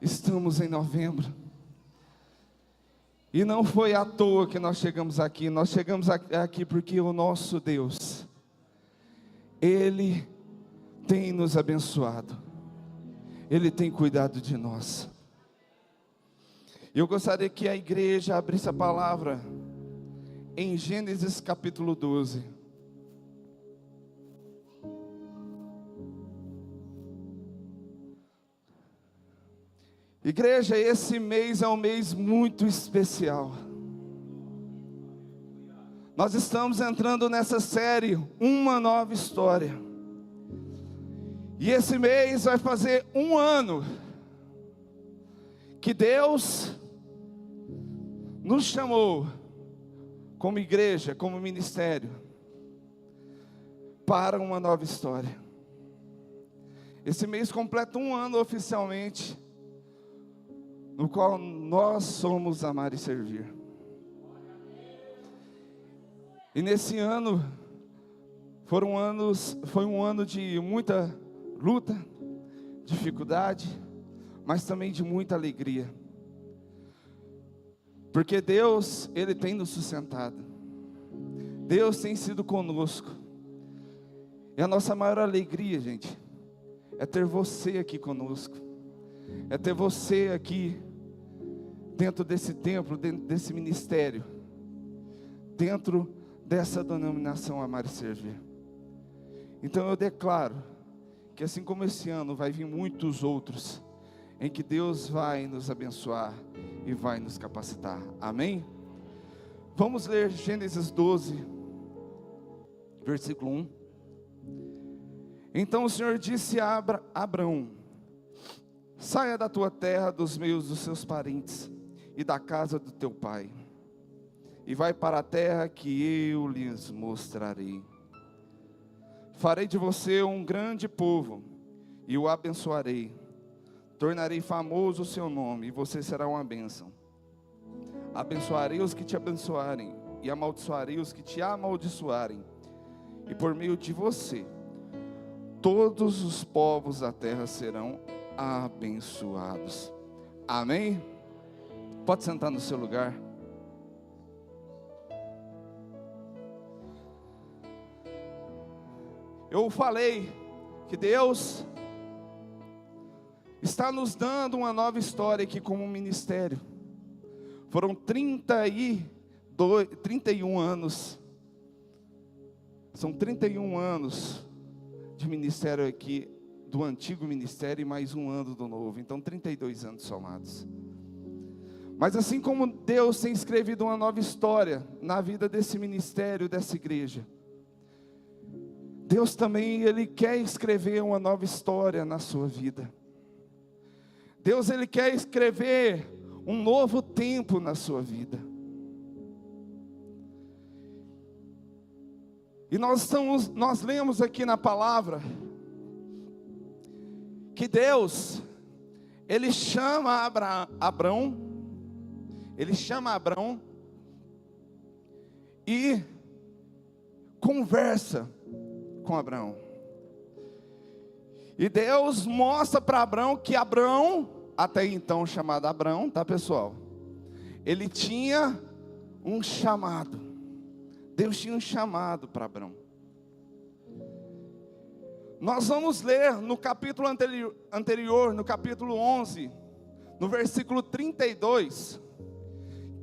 Estamos em novembro. E não foi à toa que nós chegamos aqui. Nós chegamos aqui porque o nosso Deus, Ele tem nos abençoado. Ele tem cuidado de nós. Eu gostaria que a igreja abrisse a palavra em Gênesis capítulo 12. Igreja, esse mês é um mês muito especial. Nós estamos entrando nessa série, Uma Nova História. E esse mês vai fazer um ano que Deus nos chamou como igreja, como ministério, para uma nova história. Esse mês completa um ano oficialmente, no qual nós somos amar e servir. E nesse ano, foi um ano de muita luta, dificuldade, mas também de muita alegria. Porque Deus, Ele tem nos sustentado. Deus tem sido conosco. E a nossa maior alegria, gente, é ter você aqui conosco. É ter você aqui dentro desse templo, dentro desse ministério, dentro dessa denominação amar e servir. Então eu declaro que assim como esse ano vai vir muitos outros, em que Deus vai nos abençoar e vai nos capacitar. Amém? Vamos ler Gênesis 12, versículo 1. Então o Senhor disse a Abrão: saia da tua terra, dos meios dos seus parentes e da casa do teu pai, e vai para a terra que eu lhes mostrarei. Farei de você um grande povo, e o abençoarei. Tornarei famoso o seu nome, e você será uma bênção. Abençoarei os que te abençoarem, e amaldiçoarei os que te amaldiçoarem. E por meio de você, todos os povos da terra serão abençoados. Amém? Pode sentar no seu lugar. Eu falei que Deus está nos dando uma nova história aqui como um ministério. Foram 31 anos. São 31 anos de ministério aqui, do antigo ministério, e mais um ano do novo. Então 32 anos somados. Mas assim como Deus tem escrevido uma nova história na vida desse ministério, dessa igreja, Deus também, Ele quer escrever uma nova história na sua vida. Deus, Ele quer escrever um novo tempo na sua vida. E nós lemos aqui na palavra que Deus, Ele chama Abrão e conversa com Abrão. E Deus mostra para Abrão que Abrão, até então chamado Abrão, tá pessoal? Ele tinha um chamado. Deus tinha um chamado para Abrão. Nós vamos ler no capítulo anterior, no capítulo 11, no versículo 32,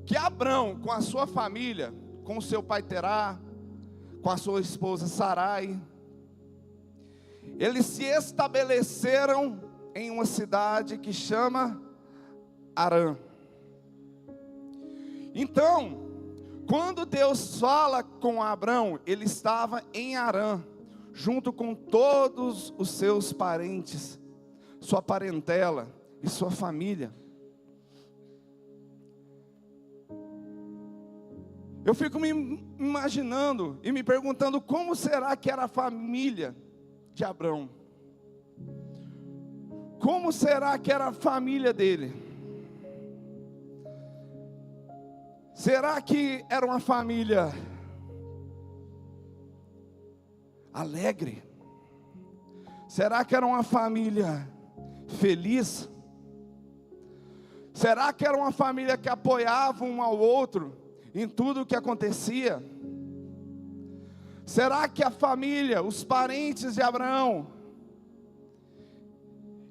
que Abrão, com a sua família, com o seu pai Terá, com a sua esposa Sarai, eles se estabeleceram em uma cidade que chama Harã. Então, quando Deus fala com Abrão, ele estava em Harã, junto com todos os seus parentes, sua parentela e sua família. Eu fico me imaginando e me perguntando como será que era a família de Abrão. Como será que era a família dele? Será que era uma família alegre? Será que era uma família feliz? Será que era uma família que apoiava um ao outro em tudo o que acontecia? Será que a família, os parentes de Abraão,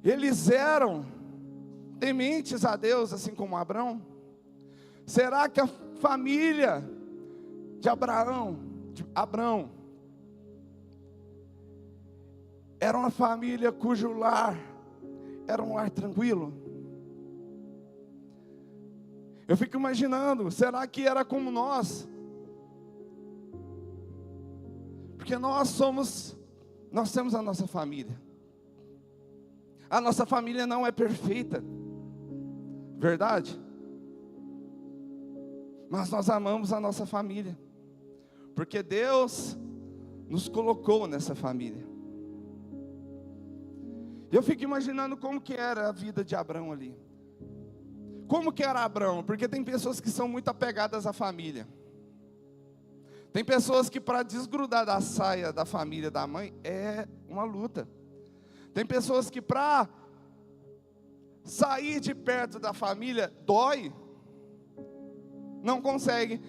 eles eram tementes a Deus, assim como Abraão? Será que a família de Abraão era uma família cujo lar era um lar tranquilo? Eu fico imaginando, será que era como nós? Porque nós temos a nossa família. A nossa família não é perfeita, verdade? Mas nós amamos a nossa família, porque Deus nos colocou nessa família. Eu fico imaginando como que era a vida de Abraão ali. Como que era Abraão? Porque tem pessoas que são muito apegadas à família. Tem pessoas que para desgrudar da saia da família da mãe é uma luta. Tem pessoas que para sair de perto da família dói, não consegue.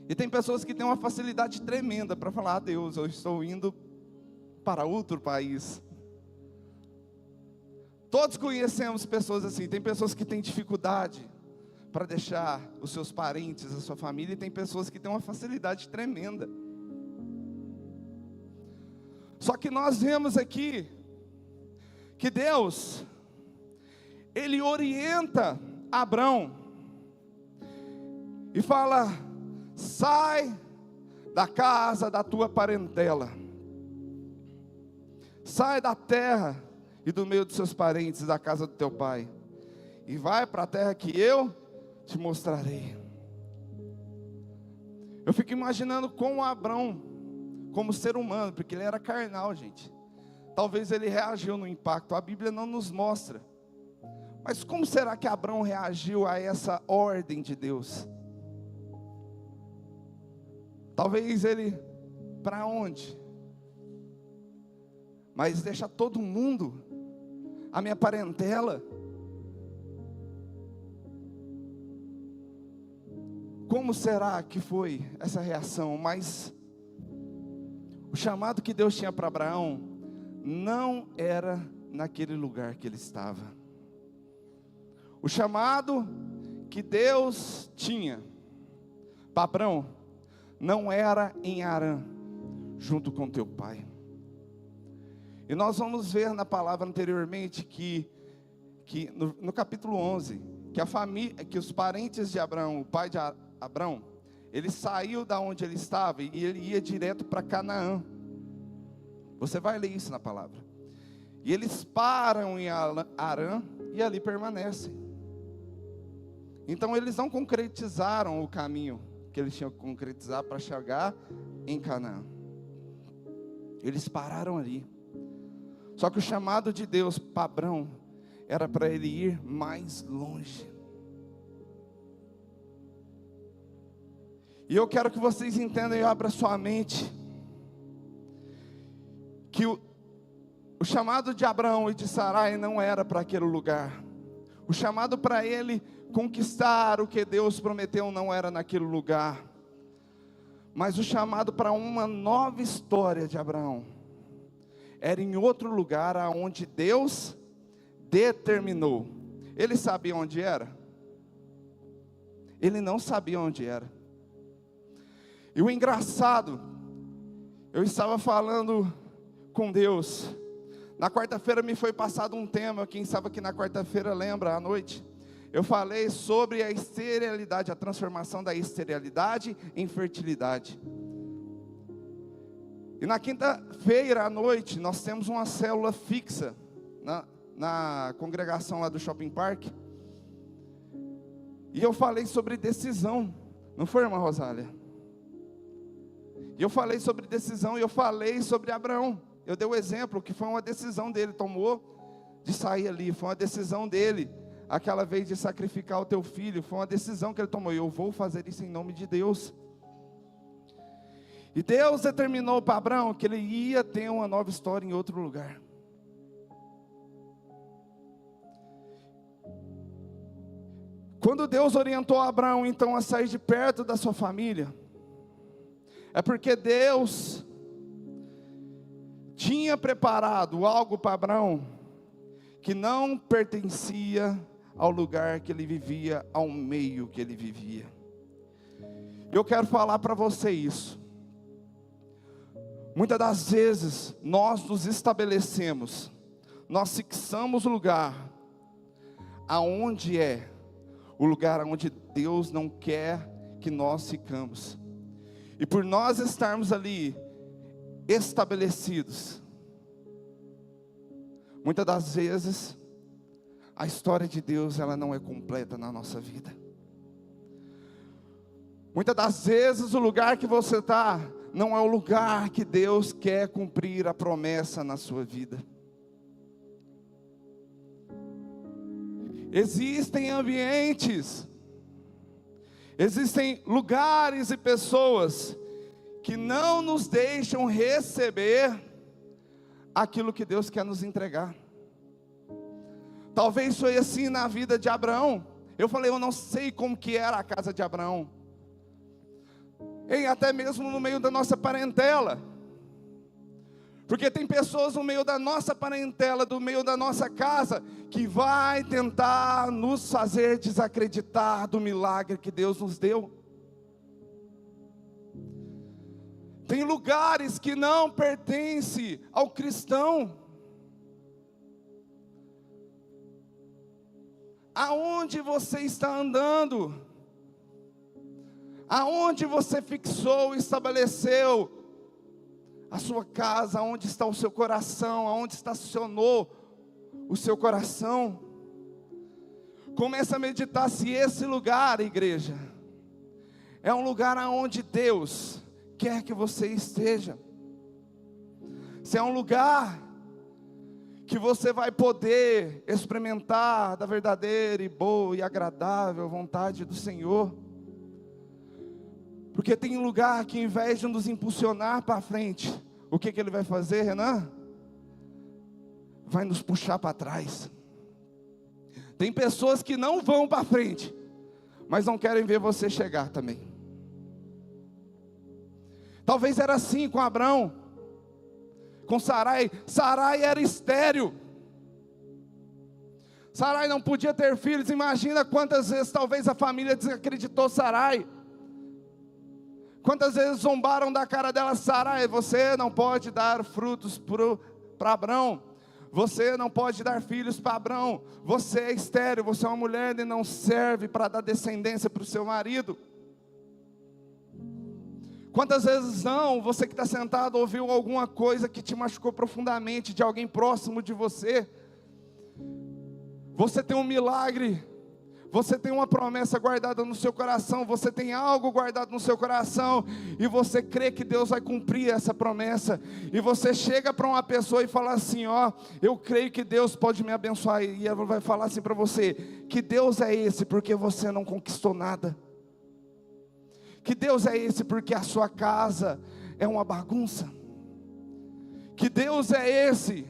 E tem pessoas que têm uma facilidade tremenda para falar: Deus, eu estou indo para outro país. Todos conhecemos pessoas assim. Tem pessoas que têm dificuldade para deixar os seus parentes, a sua família, e tem pessoas que têm uma facilidade tremenda. Só que nós vemos aqui que Deus, Ele orienta Abraão e fala: sai da casa da tua parentela, sai da terra e do meio dos seus parentes, da casa do teu pai, e vai para a terra que eu te mostrarei. Eu fico imaginando como Abraão, como ser humano, porque ele era carnal, gente. Talvez ele reagiu no impacto, a Bíblia não nos mostra. Mas como será que Abraão reagiu a essa ordem de Deus? Talvez ele, para onde? Mas deixa todo mundo, a minha parentela. Como será que foi essa reação? Mas o chamado que Deus tinha para Abraão não era naquele lugar que ele estava. O chamado que Deus tinha para Abraão não era em Harã, junto com teu pai. E nós vamos ver na palavra anteriormente que no capítulo 11, que os parentes de Abraão, o pai de Abraão, ele saiu da onde ele estava e ele ia direto para Canaã. Você vai ler isso na palavra. E eles param em Harã e ali permanecem. Então eles não concretizaram o caminho que eles tinham que concretizar para chegar em Canaã. Eles pararam ali. Só que o chamado de Deus para Abraão era para ele ir mais longe. E eu quero que vocês entendam e abram sua mente, que o chamado de Abraão e de Sarai não era para aquele lugar. O chamado para ele conquistar o que Deus prometeu não era naquele lugar. Mas o chamado para uma nova história de Abraão era em outro lugar aonde Deus determinou. Ele sabia onde era? Ele não sabia onde era. E o engraçado, eu estava falando com Deus. Na quarta-feira me foi passado um tema. Quem sabe que na quarta-feira lembra, à noite, eu falei sobre a esterilidade, a transformação da esterilidade em fertilidade. E na quinta-feira à noite, nós temos uma célula fixa na congregação lá do Shopping Park. E eu falei sobre decisão, não foi, irmã Rosália? E eu falei sobre decisão, e eu falei sobre Abraão. Eu dei o exemplo que foi uma decisão dele, tomou de sair ali, foi uma decisão dele, aquela vez de sacrificar o teu filho, foi uma decisão que ele tomou, e eu vou fazer isso em nome de Deus. E Deus determinou para Abraão que ele ia ter uma nova história em outro lugar. Quando Deus orientou Abraão então a sair de perto da sua família, é porque Deus tinha preparado algo para Abraão que não pertencia ao lugar que ele vivia, ao meio que ele vivia. Eu quero falar para você isso. Muitas das vezes nós nos estabelecemos, nós fixamos o lugar aonde é o lugar onde Deus não quer que nós ficamos. E por nós estarmos ali estabelecidos, muitas das vezes a história de Deus ela não é completa na nossa vida. Muitas das vezes o lugar que você está não é o lugar que Deus quer cumprir a promessa na sua vida. Existem ambientes, existem lugares e pessoas que não nos deixam receber aquilo que Deus quer nos entregar. Talvez foi assim na vida de Abraão. Eu falei, eu não sei como que era a casa de Abraão. Até mesmo no meio da nossa parentela. Porque tem pessoas no meio da nossa parentela, do meio da nossa casa, que vai tentar nos fazer desacreditar do milagre que Deus nos deu. Tem lugares que não pertencem ao cristão. Aonde você está andando? Aonde você fixou, estabeleceu a sua casa, aonde está o seu coração, aonde estacionou o seu coração? Comece a meditar se esse lugar, igreja, é um lugar aonde Deus quer que você esteja. Se é um lugar que você vai poder experimentar da verdadeira e boa e agradável vontade do Senhor. Porque tem lugar que, ao invés de nos impulsionar para frente, o que Ele vai fazer, Renan? Vai nos puxar para trás. Tem pessoas que não vão para frente, mas não querem ver você chegar também. Talvez era assim com Abraão, com Sarai. Sarai era estéril. Sarai não podia ter filhos. Imagina quantas vezes talvez a família desacreditou Sarai. Quantas vezes zombaram da cara dela. Sarai, você não pode dar frutos para Abraão. Você não pode dar filhos para Abraão. Você é estéril, você é uma mulher e não serve para dar descendência para o seu marido. Quantas vezes não, você que está sentado ouviu alguma coisa que te machucou profundamente de alguém próximo de você. Você tem um milagre, você tem uma promessa guardada no seu coração, você tem algo guardado no seu coração, e você crê que Deus vai cumprir essa promessa, e você chega para uma pessoa e fala assim, ó, eu creio que Deus pode me abençoar, e ela vai falar assim para você, que Deus é esse porque você não conquistou nada, que Deus é esse porque a sua casa é uma bagunça, que Deus é esse,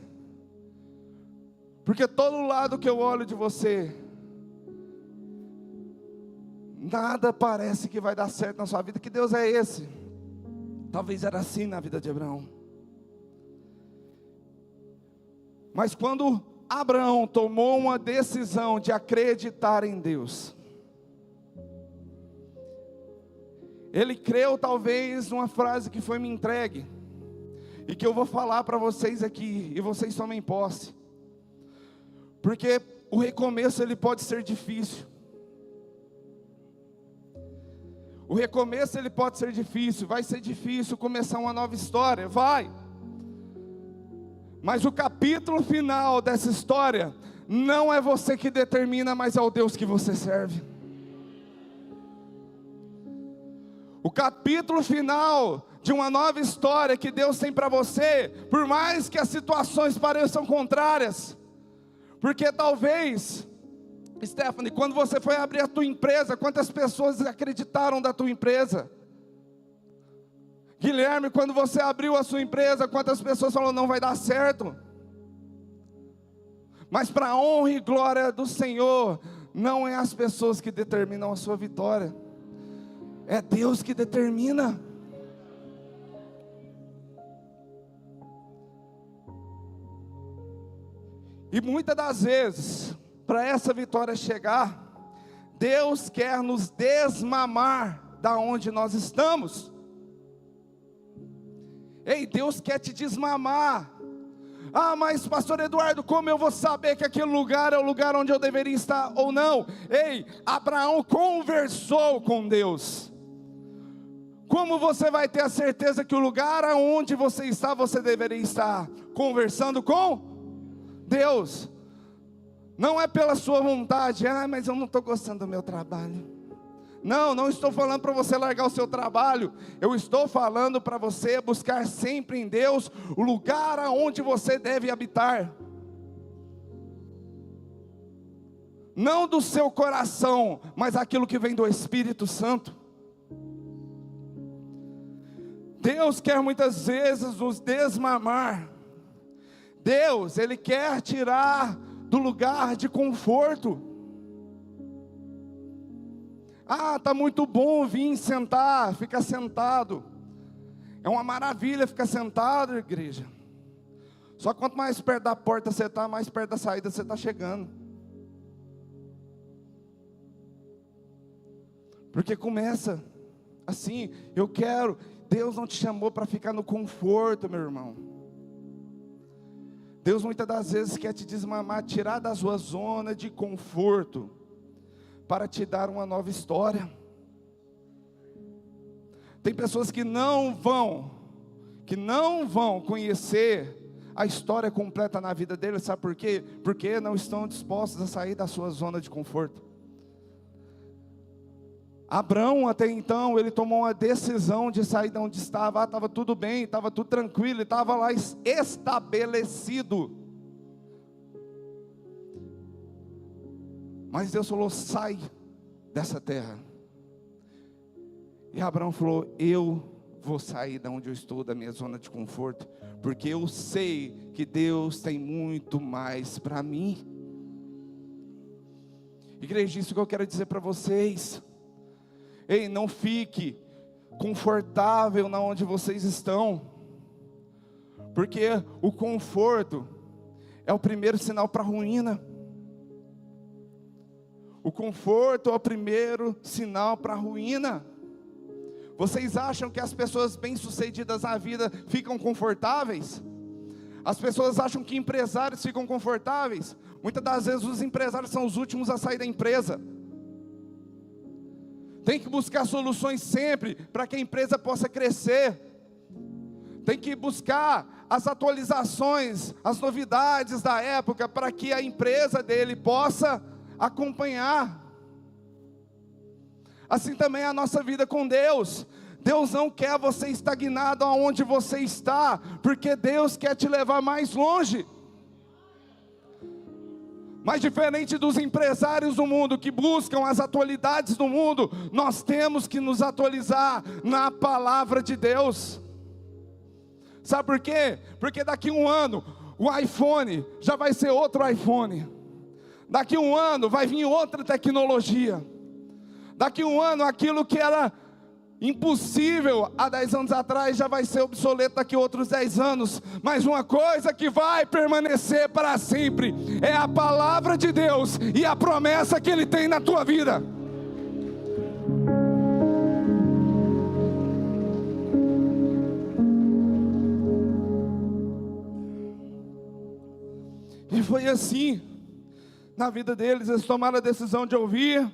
porque todo lado que eu olho de você, nada parece que vai dar certo na sua vida, que Deus é esse. Talvez era assim na vida de Abraão. Mas quando Abraão tomou uma decisão de acreditar em Deus, ele creu talvez numa frase que foi me entregue, e que eu vou falar para vocês aqui, e vocês tomem posse, porque o recomeço ele pode ser difícil. O recomeço ele pode ser difícil, vai ser difícil começar uma nova história, vai. Mas o capítulo final dessa história, não é você que determina, mas é o Deus que você serve. O capítulo final de uma nova história que Deus tem para você, por mais que as situações pareçam contrárias, porque talvez, Stephanie, quando você foi abrir a tua empresa, quantas pessoas acreditaram da tua empresa? Guilherme, quando você abriu a sua empresa, quantas pessoas falaram, não vai dar certo? Mas para a honra e glória do Senhor, não é as pessoas que determinam a sua vitória, é Deus que determina. E muitas das vezes, para essa vitória chegar, Deus quer nos desmamar da onde nós estamos. Ei, Deus quer te desmamar. Ah, mas pastor Eduardo, como eu vou saber que aquele lugar é o lugar onde eu deveria estar ou não? Ei, Abraão conversou com Deus. Como você vai ter a certeza que o lugar onde você está, você deveria estar? Conversando com Deus. Não é pela sua vontade. Ah, mas eu não estou gostando do meu trabalho. Não estou falando para você largar o seu trabalho. Eu estou falando para você buscar sempre em Deus o lugar aonde você deve habitar. Não do seu coração, mas aquilo que vem do Espírito Santo. Deus quer muitas vezes nos desmamar. Deus, Ele quer tirar do lugar de conforto. Ah, está muito bom vir sentar, ficar sentado. É uma maravilha ficar sentado, igreja. Só quanto mais perto da porta você está, mais perto da saída você está chegando. Porque começa assim, Deus não te chamou para ficar no conforto, meu irmão. Deus muitas das vezes quer te desmamar, tirar da sua zona de conforto, para te dar uma nova história. Tem pessoas que não vão conhecer a história completa na vida deles, sabe por quê? Porque não estão dispostos a sair da sua zona de conforto. Abraão até então, ele tomou uma decisão de sair de onde estava. Estava tudo bem, estava tudo tranquilo, ele estava lá estabelecido. Mas Deus falou, sai dessa terra. E Abraão falou, eu vou sair de onde eu estou, da minha zona de conforto, porque eu sei que Deus tem muito mais para mim. Igreja, isso que eu quero dizer para vocês. Ei, não fique confortável na onde vocês estão, porque o conforto é o primeiro sinal para a ruína. O conforto é o primeiro sinal para a ruína. Vocês acham que as pessoas bem-sucedidas na vida ficam confortáveis? As pessoas acham que empresários ficam confortáveis? Muitas das vezes os empresários são os últimos a sair da empresa. Tem que buscar soluções sempre para que a empresa possa crescer. Tem que buscar as atualizações, as novidades da época, para que a empresa dele possa acompanhar. Assim também é a nossa vida com Deus. Deus não quer você estagnado aonde você está, porque Deus quer te levar mais longe. Mas diferente dos empresários do mundo que buscam as atualidades do mundo, nós temos que nos atualizar na palavra de Deus. Sabe por quê? Porque daqui a um ano o iPhone já vai ser outro iPhone. Daqui a um ano vai vir outra tecnologia. Daqui a um ano aquilo que era impossível há 10 anos atrás já vai ser obsoleto daqui a outros 10 anos. Mas uma coisa que vai permanecer para sempre é a palavra de Deus e a promessa que Ele tem na tua vida. E foi assim na vida deles. Eles tomaram a decisão de ouvir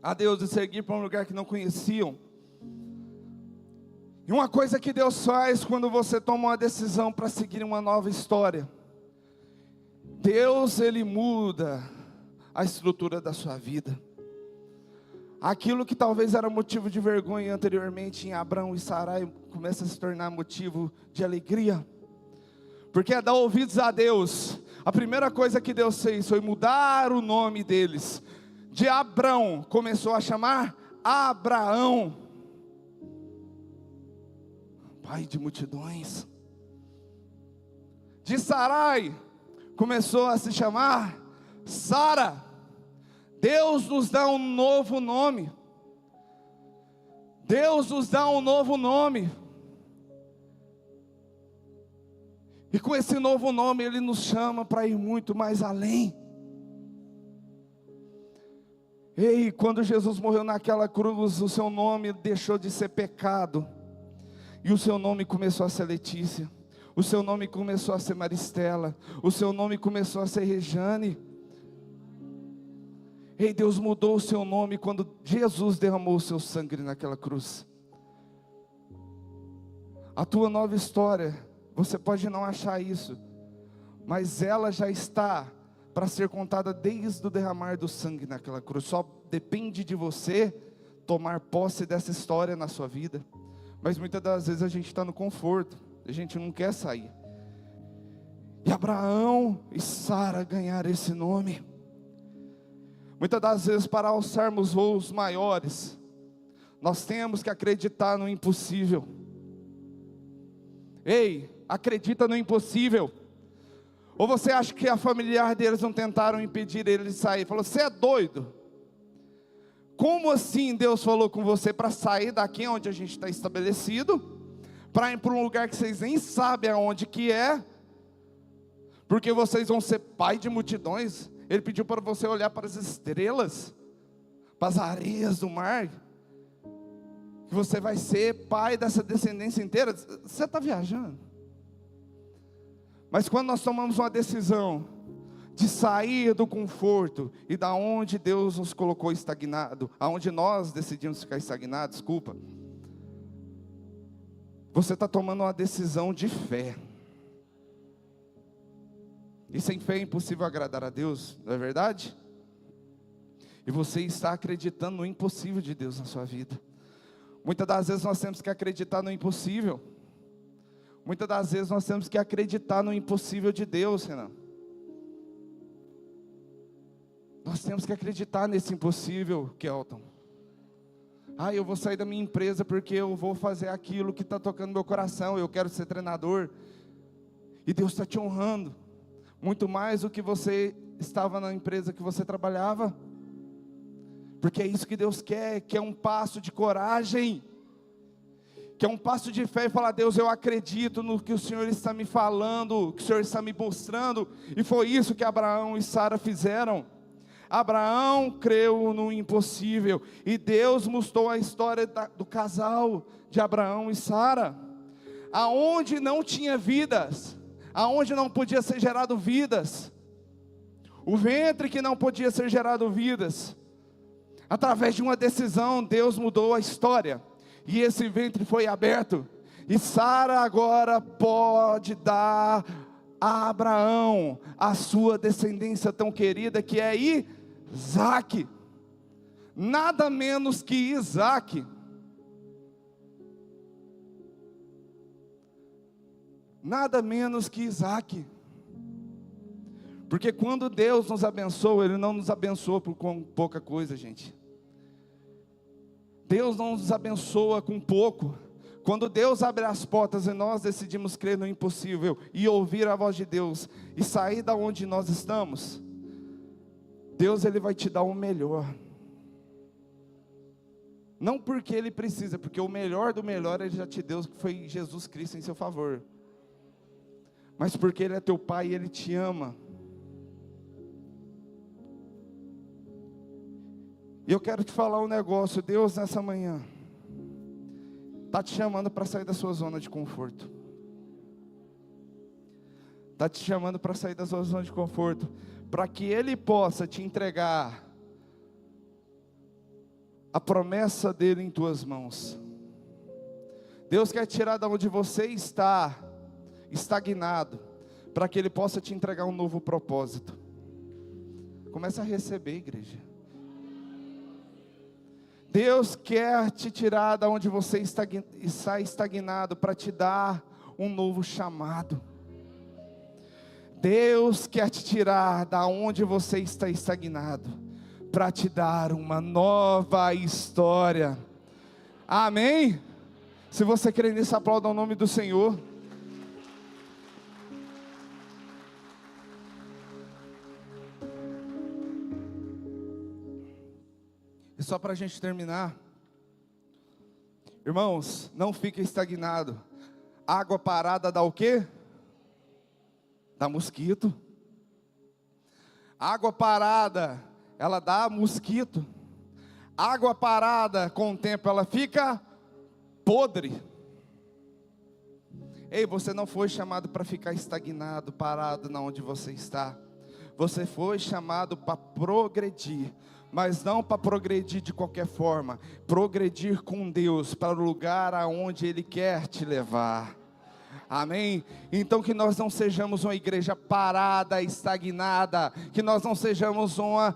a Deus e seguir para um lugar que não conheciam. E uma coisa que Deus faz quando você toma uma decisão para seguir uma nova história, Deus, Ele muda a estrutura da sua vida. Aquilo que talvez era motivo de vergonha anteriormente em Abraão e Sarai, começa a se tornar motivo de alegria. Porque é dar ouvidos a Deus. A primeira coisa que Deus fez foi mudar o nome deles. De Abrão começou a chamar Abraão, pai de multidões. De Sarai começou a se chamar Sara. Deus nos dá um novo nome. Deus nos dá um novo nome. E com esse novo nome Ele nos chama para ir muito mais além. Ei, quando Jesus morreu naquela cruz, o seu nome deixou de ser pecado. E o seu nome começou a ser Letícia. O seu nome começou a ser Maristela. O seu nome começou a ser Rejane. Ei, Deus mudou o seu nome quando Jesus derramou o seu sangue naquela cruz. A tua nova história, você pode não achar isso, mas ela já está para ser contada desde o derramar do sangue naquela cruz. Só depende de você tomar posse dessa história na sua vida. Mas muitas das vezes a gente está no conforto, a gente não quer sair. E Abraão e Sara ganharam esse nome. Muitas das vezes, para alçarmos voos maiores, nós temos que acreditar no impossível. Ei, acredita no impossível. Ou você acha que a familiar deles não tentaram impedir ele de sair? Falou, você é doido? Como assim Deus falou com você para sair daqui onde a gente está estabelecido, para ir para um lugar que vocês nem sabem aonde que é, porque vocês vão ser pai de multidões? Ele pediu para você olhar para as estrelas, para as areias do mar, que você vai ser pai dessa descendência inteira. Você está viajando? Mas quando nós tomamos uma decisão de sair do conforto e da onde Deus nos colocou estagnado, aonde nós decidimos ficar estagnados, desculpa, você está tomando uma decisão de fé. E sem fé é impossível agradar a Deus, não é verdade? E você está acreditando no impossível de Deus na sua vida. Muitas das vezes nós temos que acreditar no impossível. Muitas das vezes nós temos que acreditar no impossível de Deus, Renan. Nós temos que acreditar nesse impossível, Kelton. Eu vou sair da minha empresa porque eu vou fazer aquilo que está tocando meu coração. Eu quero ser treinador. E Deus está te honrando. Muito mais do que você estava na empresa que você trabalhava. Porque é isso que Deus quer, que é um passo de coragem, que é um passo de fé e falar, Deus, eu acredito no que o Senhor está me falando, que o Senhor está me mostrando. E foi isso que Abraão e Sara fizeram. Abraão creu no impossível, e Deus mostrou a história do casal de Abraão e Sara, aonde não tinha vidas, aonde não podia ser gerado vidas, o ventre que não podia ser gerado vidas, através de uma decisão, Deus mudou a história, e esse ventre foi aberto, e Sara agora pode dar a Abraão a sua descendência tão querida, que é Isaac, nada menos que Isaac. Nada menos que Isaac. Porque quando Deus nos abençoa, Ele não nos abençoa com pouca coisa, gente. Deus não nos abençoa com pouco. Quando Deus abre as portas e nós decidimos crer no impossível e ouvir a voz de Deus e sair da onde nós estamos, Deus, Ele vai te dar o melhor. Não porque Ele precisa, porque o melhor do melhor Ele já te deu, que foi Jesus Cristo em seu favor. Mas porque Ele é teu Pai e Ele te ama. E eu quero te falar um negócio. Deus nessa manhã está te chamando para sair da sua zona de conforto. Está te chamando para sair da sua zona de conforto, para que Ele possa te entregar a promessa dEle em tuas mãos. Deus quer tirar da onde você está estagnado, para que Ele possa te entregar um novo propósito. Comece a receber, igreja. Deus quer te tirar da onde você está estagnado, para te dar um novo chamado. Deus quer te tirar da onde você está estagnado, para te dar uma nova história. Amém? Se você crê nisso, aplauda o nome do Senhor. E só para a gente terminar, irmãos, não fique estagnado. Água parada dá o quê? Dá mosquito. Água parada, ela dá mosquito. Água parada, com o tempo, ela fica podre. Ei, você não foi chamado para ficar estagnado, parado na onde você está. Você foi chamado para progredir. Mas não para progredir de qualquer forma. Progredir com Deus para o lugar aonde Ele quer te levar. Amém? Então que nós não sejamos uma igreja parada, estagnada. Que nós não sejamos uma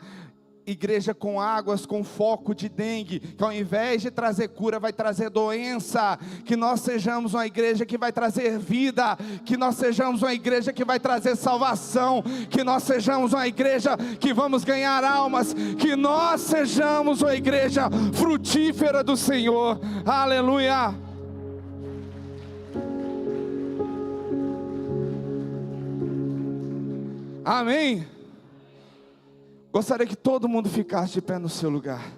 igreja com águas, com foco de dengue, que ao invés de trazer cura, vai trazer doença. Que nós sejamos uma igreja que vai trazer vida, que nós sejamos uma igreja que vai trazer salvação, que nós sejamos uma igreja que vamos ganhar almas, que nós sejamos uma igreja frutífera do Senhor. Aleluia. Amém. Gostaria que todo mundo ficasse de pé no seu lugar.